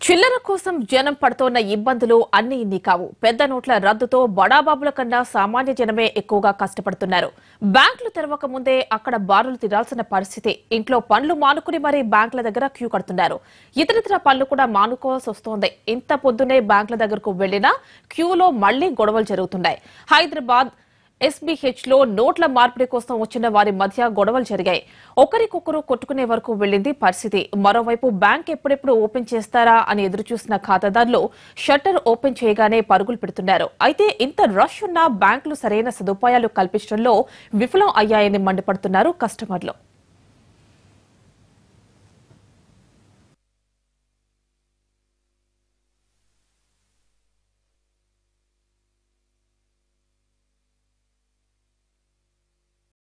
చిల్లర కోసం జనం పడుతోన్న ఇబ్బందులు అన్ని ఇన్ని కావు. పెద్ద నోట్ల రద్దుతో బడాబాబుల కన్నా సామాన్య జనమే ఎక్కువగా కష్టపడుతున్నారు. బ్యాంకులు తెరవక ముందే అక్కడ బారులు తిరాల్సిన పరిస్థితి. ఇంట్లో పనులు మానుకుని మరీ బ్యాంకుల దగ్గర క్యూ కడుతున్నారు. ఇతరితర పనులు కూడా మానుకోవాల్సి వస్తోంది. ఇంత పొద్దునే బ్యాంకుల దగ్గరకు వెళ్లినా క్యూలో మళ్లీ గొడవలు జరుగుతున్నాయి. హైదరాబాద్ SBH లో నోట్ల మార్పిడి కోసం వచ్చిన వారి మధ్య గొడవలు జరిగాయి. ఒకరికొకరు కొట్టుకునే వరకు వెళ్లింది పరిస్థితి. మరోవైపు బ్యాంక్ ఎప్పుడెప్పుడు ఓపెన్ చేస్తారా అని ఎదురుచూసిన ఖాతాదారులు షట్టర్ ఓపెన్ చేయగానే పరుగులు పెడుతున్నారు. అయితే ఇంత రష్ ఉన్న బ్యాంకులు సరైన సదుపాయాలు కల్పించడంలో విఫలం అయ్యాయని మండిపడుతున్నారు కస్టమర్లు.